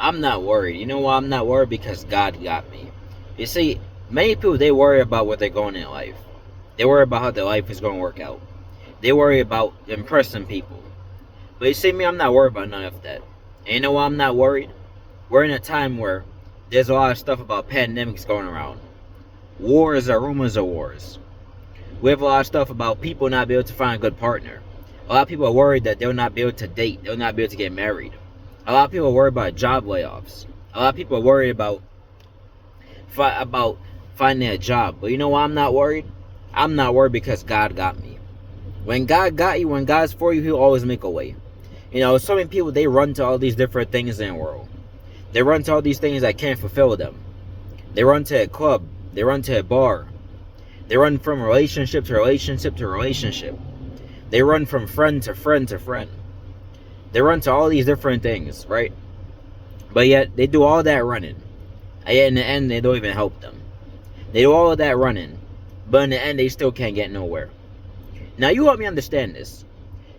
I'm not worried. You know why I'm not worried? Because God got me. You see, many people, they worry about what they're going in life. They worry about how their life is going to work out. They worry about impressing people. But you see me, I'm not worried about none of that. And you know why I'm not worried? We're in a time where there's a lot of stuff about pandemics going around. Wars or rumors of wars. We have a lot of stuff about people not being able to find a good partner. A lot of people are worried that they'll not be able to date. They'll not be able to get married. A lot of people are worried about job layoffs. A lot of people are worried about finding a job. But you know why I'm not worried? I'm not worried because God got me. When God got you, when God's for you, He'll always make a way. You know, so many people, they run to all these different things in the world. They run to all these things that can't fulfill them. They run to a club. They run to a bar. They run from relationship to relationship to relationship. They run from friend to friend to friend. They run to all these different things, right? But yet, they do all that running. And yet in the end, they don't even help them. They do all of that running. But in the end, they still can't get nowhere. Now, you help me understand this.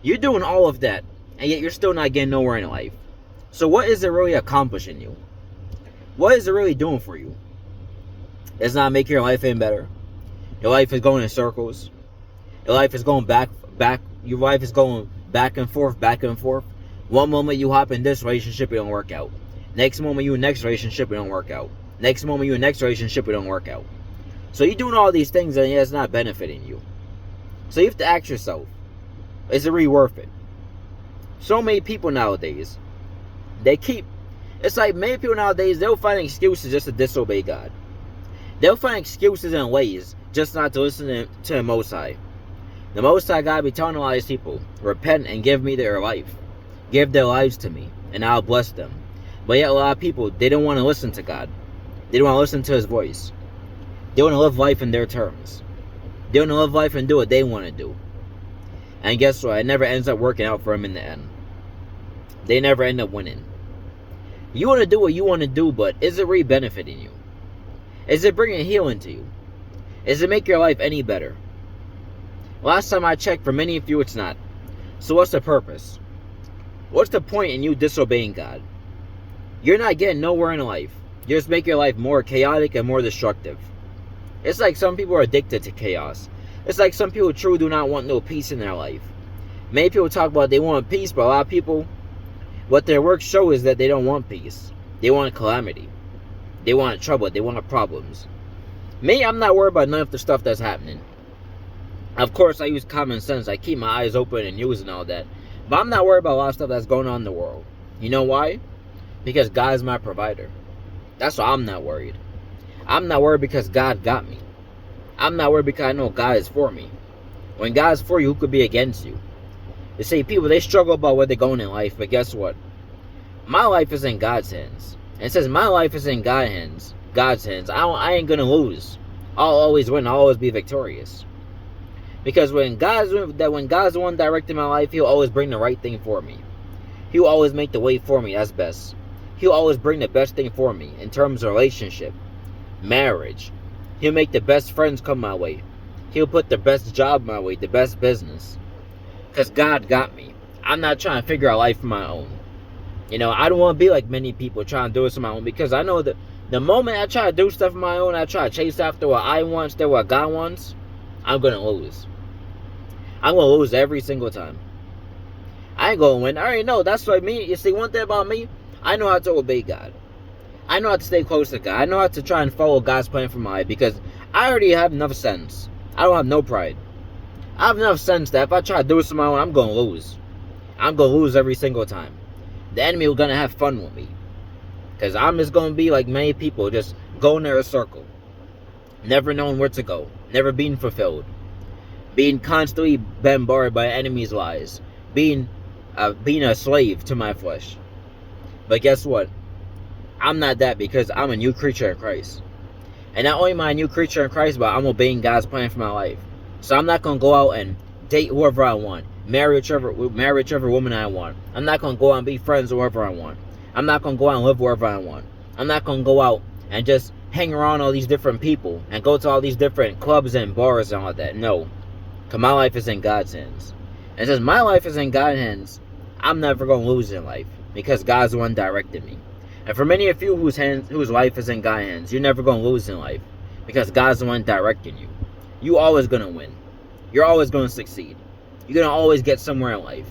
You're doing all of that, and yet you're still not getting nowhere in life. So what is it really accomplishing you? What is it really doing for you? It's not making your life any better. Your life is going in circles. Your life is going back. Your life is going back and forth, back and forth. One moment you hop in this relationship, it don't work out. Next moment you in next relationship, it don't work out. Next moment you in next relationship, it don't work out. So you're doing all these things and it's not benefiting you. So you have to ask yourself, is it really worth it? So many people nowadays, it's like many people nowadays, they'll find excuses just to disobey God. They'll find excuses and ways just not to listen to the Most High. The Most High God be telling a lot of these people, repent and give me their life. Give their lives to me, and I'll bless them. But yet a lot of people, they don't want to listen to God. They don't want to listen to His voice. They want to live life in their terms. They want to live life and do what they want to do. And guess what? It never ends up working out for them in the end. They never end up winning. You want to do what you want to do, but is it really benefiting you? Is it bringing healing to you? Is it make your life any better? Last time I checked, for many of you, it's not. So what's the purpose? What's the point in you disobeying God? You're not getting nowhere in life. You just make your life more chaotic and more destructive. It's like some people are addicted to chaos. It's like some people truly do not want no peace in their life. Many people talk about they want peace, but a lot of people, what their works show is that they don't want peace. They want calamity. They want trouble. They want problems. Me, I'm not worried about none of the stuff that's happening. Of course, I use common sense. I keep my eyes open and using all that. But I'm not worried about a lot of stuff that's going on in the world. You know why? Because God is my provider. That's why I'm not worried. I'm not worried because God got me. I'm not worried because I know God is for me. When God's for you, who could be against you? You see, people, they struggle about where they're going in life, but guess what? My life is in God's hands. And it says my life is in God's hands. I ain't gonna lose. I'll always win. I'll always be victorious. Because when God's the one directing my life, He'll always bring the right thing for me. He'll always make the way for me. That's best. He'll always bring the best thing for me in terms of relationship, marriage. He'll make the best friends come my way. He'll put the best job my way, the best business. Because God got me. I'm not trying to figure out life on my own. You know, I don't want to be like many people trying to do this on my own, because I know that the moment I try to do stuff on my own, I try to chase after what I want instead of what God wants, I'm going to lose. I'm going to lose every single time. I ain't going to win. I already know. That's what I mean. You see, one thing about me, I know how to obey God. I know how to stay close to God. I know how to try and follow God's plan for my life, because I already have enough sense. I don't have no pride. I have enough sense that if I try to do this on my own, I'm going to lose. I'm going to lose every single time. The enemy is going to have fun with me. Because I'm just going to be like many people, just going in a circle. Never knowing where to go. Never being fulfilled. Being constantly bombarded by enemies' lies. Being a slave to my flesh. But guess what? I'm not that, because I'm a new creature in Christ. And not only am I a new creature in Christ, but I'm obeying God's plan for my life. So I'm not going to go out and date whoever I want. Marry whichever woman I want. I'm not going to go out and be friends with whoever I want. I'm not going to go out and live wherever I want. I'm not going to go out and just hang around all these different people and go to all these different clubs and bars and all that. No. Because my life is in God's hands. And since my life is in God's hands, I'm never going to lose in life, because God's the one directing me. And for many of you whose life is in God's hands, you're never going to lose in life because God's the one directing you. You always going to win. You're always going to succeed. You're going to always get somewhere in life.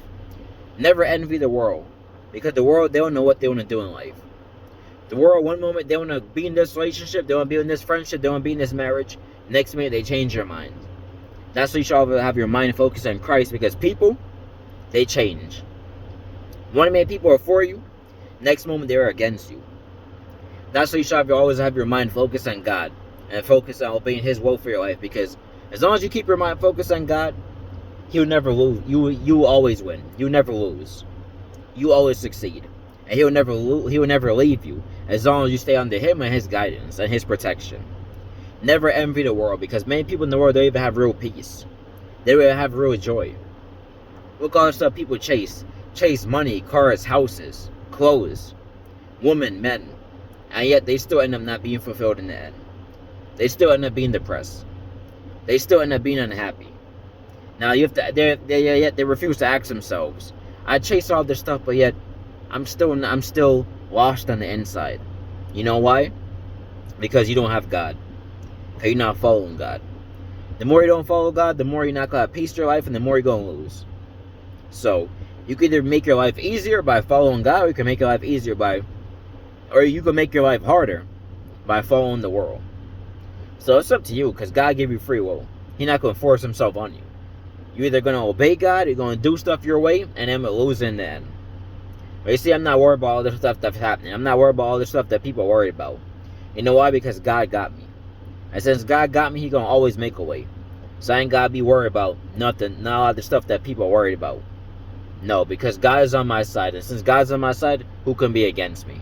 Never envy the world, because the world, they don't know what they want to do in life. The world, one moment they want to be in this relationship, they want to be in this friendship, they want to be in this marriage. Next minute they change their mind. That's why you should have your mind focused on Christ, because people, they change. One minute people are for you, next moment they are against you. That's why you should always have your mind focused on God and focus on obeying His will for your life, because as long as you keep your mind focused on God, He'll never lose. You will always win. You never lose. You always succeed, and He will never leave you as long as you stay under Him and His guidance and His protection. Never envy the world, because many people in the world don't even have real peace. They don't even have real joy. Look at all the stuff people chase money, cars, houses, clothes, women, men, and yet they still end up not being fulfilled in the end. They still end up being depressed. They still end up being unhappy. Now you have to. They refuse to ask themselves, I chase all this stuff, but yet I'm still lost on the inside. You know why? Because you don't have God. Because you're not following God. The more you don't follow God, the more you're not going to have peace in your life, and the more you're going to lose. So you can either make your life easier by following God, or you can make your life you can make your life harder by following the world. So it's up to you, because God gave you free will. He's not going to force Himself on you. You're either going to obey God, or you're going to do stuff your way, and then we'll lose in the end. But you see, I'm not worried about all this stuff that's happening. I'm not worried about all this stuff that people are worried about. You know why? Because God got me. And since God got me, He's going to always make a way. So I ain't got to be worried about nothing, not all the stuff that people are worried about. No, because God is on my side. And since God's on my side, who can be against me?